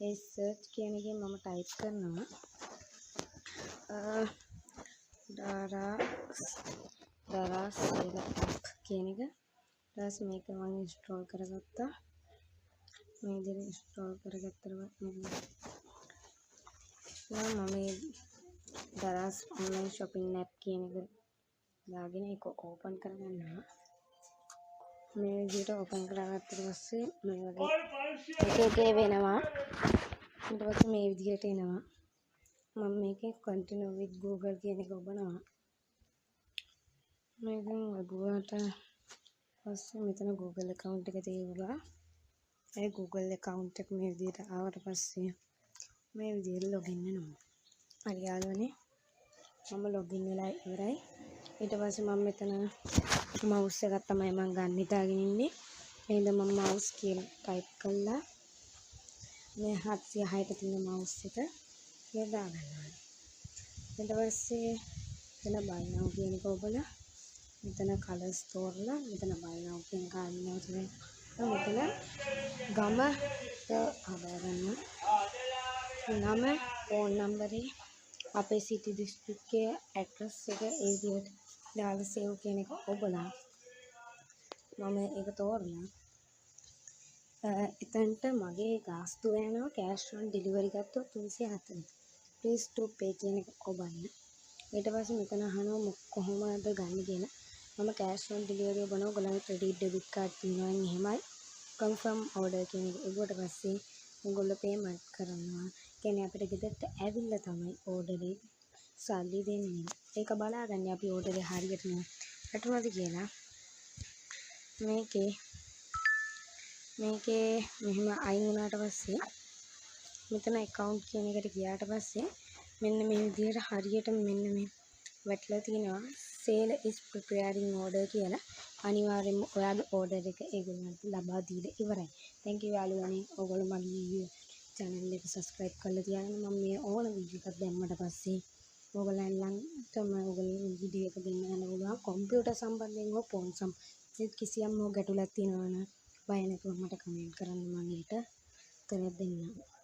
ඒ search කියන එකෙන් මම ටයිප් කරනවා දරාසේල ඇප් කියන එක. ඊට පස්සේ මේක මම ඉන්ස්ටෝල් කරගත්තා. මේ විදිහට ඉන්ස්ටෝල් කරගත්තට මම මේ දරාස් ඔන්ලයින් shopping app කියන එක දාගෙන ඒක ඕපන් කරගන්නවා. මේ විදිහට ඕපන් කරගත්තට පස්සේ මේ වගේ එක වෙනවා. ඊට පස්සේ මේ විදිහට එනවා. මම මේකේ continue with Google කියන එක ඔබනවා. මේකෙන් ඔබුවාට පස්සේ මෙතන Google account එක තියෙනවා. ඒ Google account එක මේ විදිහට ආවට පස්සේ මේ විදිහට login වෙනවා. හරි යාළුවනේ. මම login වෙලා ඉවරයි. ඊට පස්සේ මම මෙතන mouse එකක් තමයි මම ගන්න හිතාගෙන ඉන්නේ. එහෙනම් මම mouse කියලා type කළා. මේ 706ට තියෙන mouse එක යොදා ගන්නවා. ඊට පස්සේ එතන buy now කියන එක ඔබලා මෙතන colors තෝරලා මෙතන buy now කියන කාරණාව තමයි මෙතන ගම හදා ගන්න. නම, phone number, අපේ city district එකේ address එක ඒ විදිහට දාලා save කියන එක ඔබලා මම ඒක තෝරලා එතනට මගේ ගාස්තු වෙනවා cash on delivery ගත්තොත් 340. please to pay කියන එක ඔබන්න. ඊට පස්සේ මෙතන අහනවා කොහොමද ගන්න කියලා. මම cash on delivery ඔබනවා. ඔයගොල්ලන්ගේ credit debit card තියෙනවා නම් එහෙමයි. confirm order කියන එක ඒකට පස්සේ ඔයගොල්ලෝ payment කරනවා. කියන්නේ අපිට ගෙදරට ඇවිල්ලා තමයි order එක සල්ලි දෙන්නේ. ඒක බලාගන්න අපි order එක හරියට වැටුණාද කියලා. මේකේ මෙහෙම අයින් වුණාට පස්සේ මෙතන account කියන එකට ගියාට පස්සේ මෙන්න මේ විදිහට හරියට මෙන්න මේ වැටලා තිනවා sale is preparing order කියලා. අනිවාර්යයෙන්ම ඔයාගේ order එක ඒගොල්ලන්ට ලබා දීලා ඉවරයි. thank you යාළුවනේ. ඔයගොල්ලෝ මගේ channel එක subscribe කරලා තියාගන්න. මම මේ ඕන වීඩියෝ එකක් දැම්මට පස්සේ ඔයගොල්ලන්ටම ඔයගොල්ලෝ වීඩියෝ එක දෙන්න යන පුළුවන්. කම්පියුටර් සම්බන්ධයෙන් හෝ ෆෝන් සම්බන්ධයෙන් කිසියම් ගැටලුවක් තියෙනවා නම් බය නැතුව මට කමෙන්ට් කරන්න. මම ඊට උත්තර දෙන්නම්.